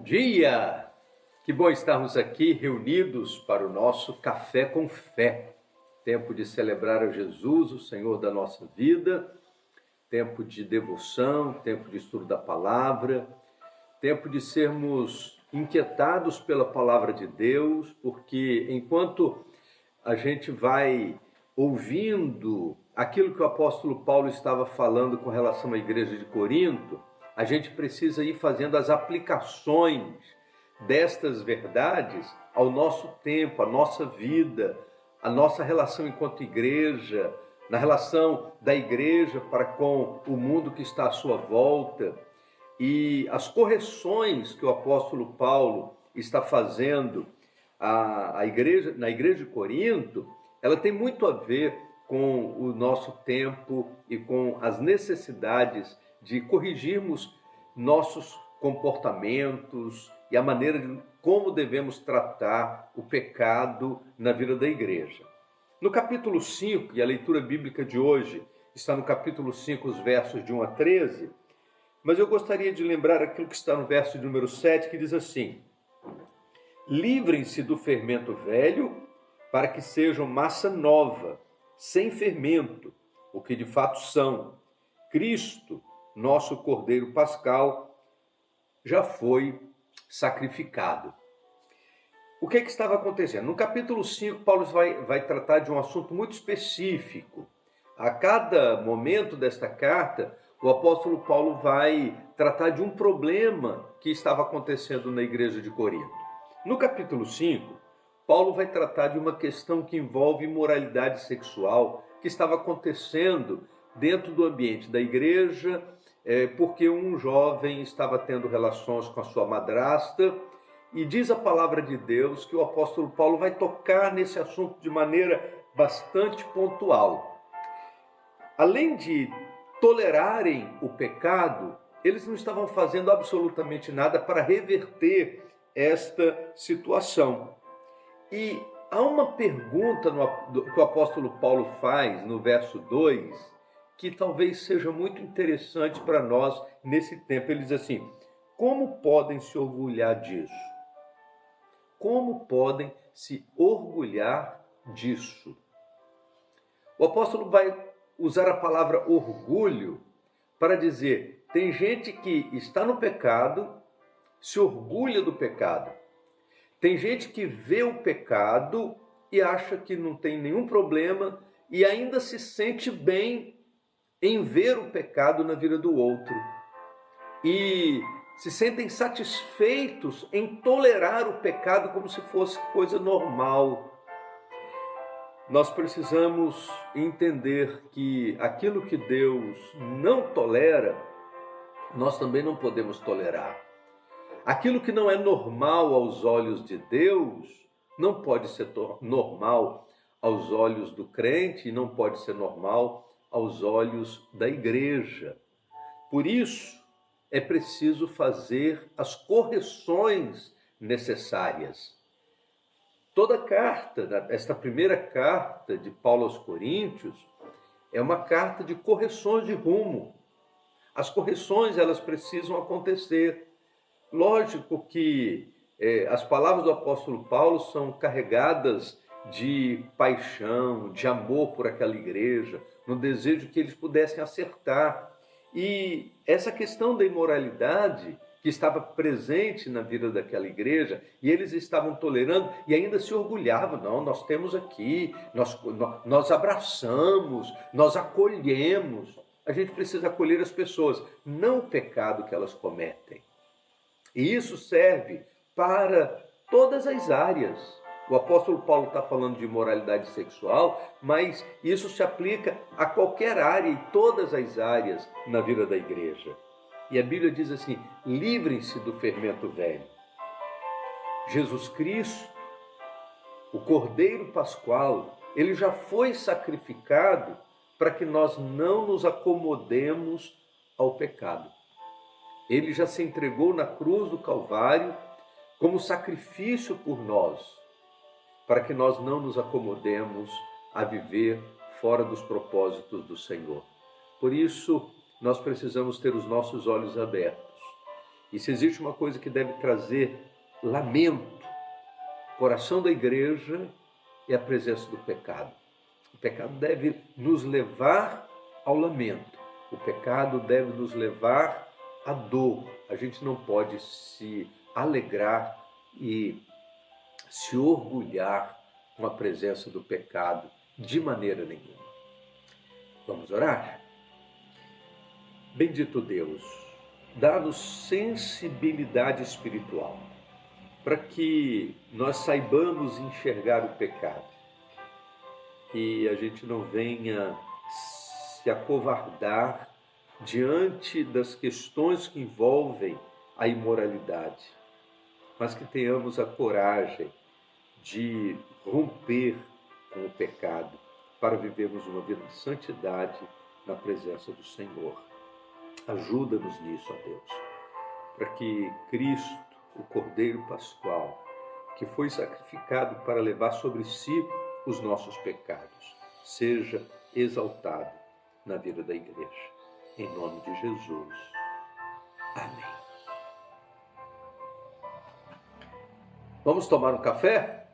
dia! Que bom estarmos aqui reunidos para o nosso Café com Fé. Tempo de celebrar a Jesus, o Senhor da nossa vida, tempo de devoção, tempo de estudo da palavra, tempo de sermos inquietados pela palavra de Deus, porque enquanto a gente vai ouvindo aquilo que o apóstolo Paulo estava falando com relação à igreja de Corinto, a gente precisa ir fazendo as aplicações destas verdades ao nosso tempo, à nossa vida, à nossa relação enquanto igreja, na relação da igreja para com o mundo que está à sua volta. E as correções que o apóstolo Paulo está fazendo na igreja de Corinto, ela tem muito a ver com o nosso tempo e com as necessidades de corrigirmos nossos comportamentos e a maneira de como devemos tratar o pecado na vida da igreja. No capítulo 5, e a leitura bíblica de hoje está no capítulo 5, os versos de 1 a 13, mas eu gostaria de lembrar aquilo que está no verso de número 7, que diz assim: livrem-se do fermento velho, para que sejam massa nova, sem fermento, o que de fato são. Cristo, nosso Cordeiro Pascal, já foi sacrificado. O que estava acontecendo? No capítulo 5, Paulo vai tratar de um assunto muito específico. A cada momento desta carta, o apóstolo Paulo vai tratar de um problema que estava acontecendo na igreja de Corinto. No capítulo 5, Paulo vai tratar de uma questão que envolve imoralidade sexual que estava acontecendo dentro do ambiente da igreja, porque um jovem estava tendo relações com a sua madrasta, e diz a palavra de Deus que o apóstolo Paulo vai tocar nesse assunto de maneira bastante pontual. Além de tolerarem o pecado, eles não estavam fazendo absolutamente nada para reverter esta situação. E há uma pergunta que o apóstolo Paulo faz no verso 2, que talvez seja muito interessante para nós nesse tempo. Ele diz assim: como podem se orgulhar disso? Como podem se orgulhar disso? O apóstolo vai usar a palavra orgulho para dizer: tem gente que está no pecado, se orgulha do pecado. Tem gente que vê o pecado e acha que não tem nenhum problema e ainda se sente bem em ver o pecado na vida do outro. E se sentem satisfeitos em tolerar o pecado como se fosse coisa normal. Nós precisamos entender que aquilo que Deus não tolera, nós também não podemos tolerar. Aquilo que não é normal aos olhos de Deus, não pode ser normal aos olhos do crente e não pode ser normal aos olhos da igreja. Por isso, é preciso fazer as correções necessárias. Toda carta, esta primeira carta de Paulo aos Coríntios, é uma carta de correções de rumo. As correções, elas precisam acontecer. Lógico que as palavras do apóstolo Paulo são carregadas de paixão, de amor por aquela igreja, no desejo que eles pudessem acertar. E essa questão da imoralidade que estava presente na vida daquela igreja, e eles estavam tolerando e ainda se orgulhavam: não, nós temos aqui, nós abraçamos, nós acolhemos. A gente precisa acolher as pessoas, não o pecado que elas cometem. E isso serve para todas as áreas. O apóstolo Paulo está falando de imoralidade sexual, mas isso se aplica a qualquer área e todas as áreas na vida da igreja. E a Bíblia diz assim: livrem-se do fermento velho. Jesus Cristo, o Cordeiro Pascual, ele já foi sacrificado para que nós não nos acomodemos ao pecado. Ele já se entregou na cruz do Calvário como sacrifício por nós, para que nós não nos acomodemos a viver fora dos propósitos do Senhor. Por isso, nós precisamos ter os nossos olhos abertos E se existe uma coisa que deve trazer lamento, coração da igreja, é a presença do pecado. O pecado deve nos levar ao lamento. O pecado deve nos levar à dor. A gente não pode se alegrar e se orgulhar com a presença do pecado de maneira nenhuma. Vamos orar? Bendito Deus, dá-nos sensibilidade espiritual para que nós saibamos enxergar o pecado e a gente não venha se acovardar diante das questões que envolvem a imoralidade, mas que tenhamos a coragem de romper com o pecado para vivermos uma vida de santidade na presença do Senhor. Ajuda-nos nisso, ó Deus, para que Cristo, o Cordeiro Pascual, que foi sacrificado para levar sobre si os nossos pecados, seja exaltado na vida da igreja. Em nome de Jesus. Amém. Vamos tomar um café?